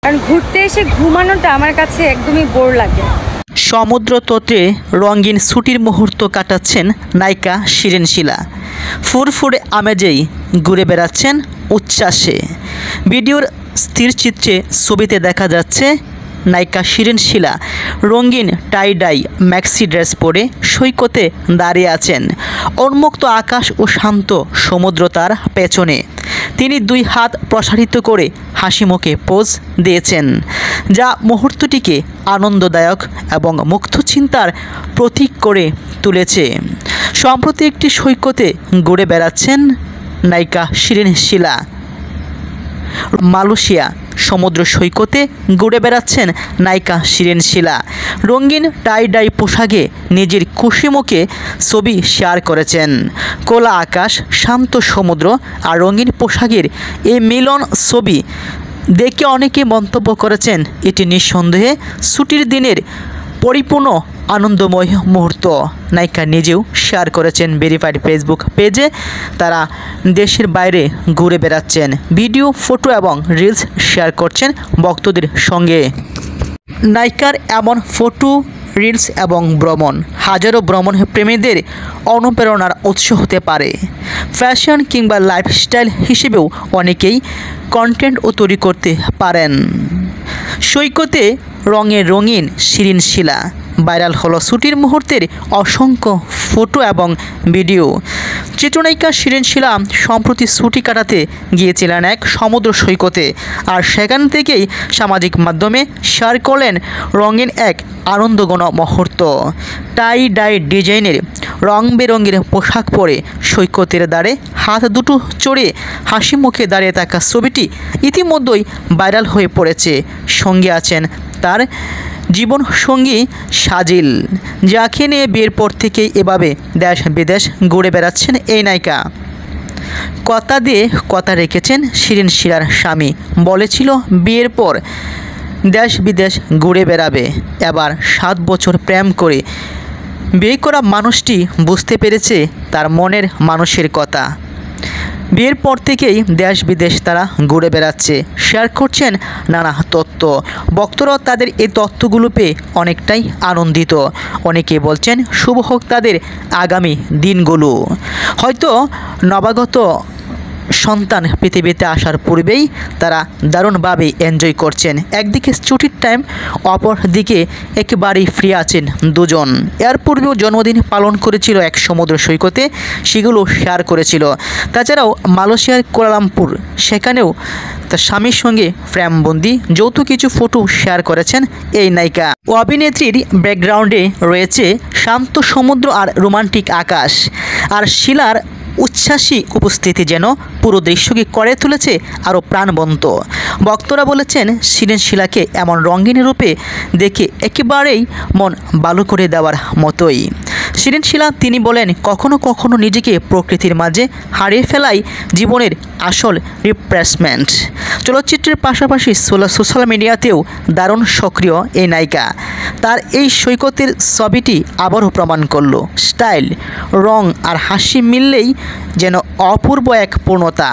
কারণ ঘুরতে এসে ঘুমানোটা আমার কাছে একদমই বোর লাগে। সমুদ্র তটে রঙিন ছুটির মুহূর্ত কাটাচ্ছেন নায়িকা শিরিন শিলা। ফুরফুরে আমেজেই ঘুরে বেড়াচ্ছেন উচ্ছ্বাসে। ভিডিওর স্থির চিত্রে ছবিতে দেখা যাচ্ছে নায়িকা শিরিন শিলা রঙিন টাই ডাই ম্যাক্সি ড্রেস পরে সৈকতে দাঁড়িয়ে আছেন। উন্মুক্ত আকাশ ও শান্ত সমুদ্র তার পেছনে। তিনি দুই হাত প্রসারিত করে হাসিমুখে পোজ দিয়েছেন, যা মুহূর্তটিকে আনন্দদায়ক এবং মুক্ত চিন্তার প্রতীক করে তুলেছে। সম্প্রতি একটি সৈকতে ঘুরে বেড়াচ্ছেন নায়িকা শিরিন শিলা। মালয়েশিয়া সমুদ্র সৈকতে ঘুরে বেড়াচ্ছেন নায়িকা শিরিন শিলা। রঙিন টাই ডাই পোশাকে নিজের খুশি মুখে ছবি শেয়ার করেছেন। খোলা আকাশ, শান্ত সমুদ্র আর রঙিন পোশাকের এই মিলন ছবি দেখে অনেকে মন্তব্য করেছেন এটি নিঃসন্দেহে ছুটির দিনের পরিপূর্ণ আনন্দময় মুহূর্ত। নায়িকা নিজেও শেয়ার করেছেন ভেরিফাইড ফেসবুক পেজে। তারা দেশের বাইরে ঘুরে বেড়াচ্ছেন, ভিডিও, ফটো এবং রিলস শেয়ার করছেন ভক্তদের সঙ্গে। নায়িকার এমন ফটো, রিলস এবং ভ্রমণ হাজারো ভ্রমণ প্রেমীদের অনুপ্রেরণার উৎস হতে পারে। ফ্যাশন কিংবা লাইফস্টাইল হিসেবেও অনেকেই কন্টেন্ট তৈরি করতে পারেন। সৈকতে রঙে রঙিন শিরিন শিলা। ভাইরাল হলো ছুটির মুহূর্তের অসংখ্য ফটো এবং ভিডিও। চিত্রনায়িকা শিরিন শিলা সম্প্রতি ছুটি কাটাতে গিয়েছিলেন এক সমুদ্র সৈকতে, আর সেখান থেকেই সামাজিক মাধ্যমে শেয়ার করলেন রঙিন এক আনন্দঘন মুহূর্ত। টাই ডাই ডিজাইনের রং বেরঙের পোশাক পরে সৈকতের ধারে হাত দুটো চড়িয়ে হাসি মুখে দাঁড়িয়ে থাকা ছবিটি ইতিমধ্যেই ভাইরাল হয়ে পড়েছে। সঙ্গে আছেন তার জীবন সঙ্গী সাজিল, যাকে নিয়ে বিয়ের পর থেকেই এভাবে দেশ বিদেশ ঘুরে বেড়াচ্ছেন এই নায়িকা। কথা দিয়ে কথা রেখেছেন শিরিন শিলার স্বামী, বলেছিল বিয়ের পর দেশ বিদেশ ঘুরে বেড়াবে। এবার 7 বছর প্রেম করে বিয়ে করা মানুষটি বুঝতে পেরেছে তার মনের মানুষের কথা। বিয়ের পর থেকেই দেশ বিদেশ তারা ঘুরে বেড়াচ্ছে, শেয়ার করছেন নানা তথ্য। ভক্তরা তাদের এই তথ্যগুলো পেয়ে অনেকটাই আনন্দিত। অনেকে বলছেন শুভ হোক তাদের আগামী দিনগুলো। হয়তো নবাগত সন্তান পৃথিবীতে আসার পূর্বেই তারা দারুণভাবে এনজয় করছেন। একদিকে ছুটির টাইম, অপরদিকে একেবারেই ফ্রি আছেন দুজন। এর পূর্বেও জন্মদিন পালন করেছিল এক সমুদ্র সৈকতে, সেগুলো শেয়ার করেছিল। তাছাড়াও মালয়েশিয়ার কুয়ালালামপুর, সেখানেও তার স্বামীর সঙ্গে ফ্রেমবন্দি যৌথ কিছু ফটো শেয়ার করেছেন এই নায়িকা। অভিনেত্রীর ব্যাকগ্রাউন্ডে রয়েছে শান্ত সমুদ্র আর রোমান্টিক আকাশ, আর শিলার উচ্ছ্বাসী উপস্থিতি যেন পুরো দৃশ্যকে করে তুলেছে আরও প্রাণবন্ত। ভক্তরা বলেছেন শিরিন শিলাকে এমন রঙিন রূপে দেখে একেবারেই মন ভালো করে দেওয়ার মতোই। শিরিন শিলা তিনি বলেন, কখনো কখনো নিজেকে প্রকৃতির মাঝে হারিয়ে ফেলাই জীবনের আসল রিফ্রেশমেন্ট। চলচ্চিত্রের পাশাপাশি সোশ্যাল মিডিয়াতেও দারুণ সক্রিয় এই নায়িকা। তার এই সৈকতের ছবিটি আবারও প্রমাণ করল স্টাইল, রং আর হাসি মিললেই যেন অপূর্ব এক পূর্ণতা।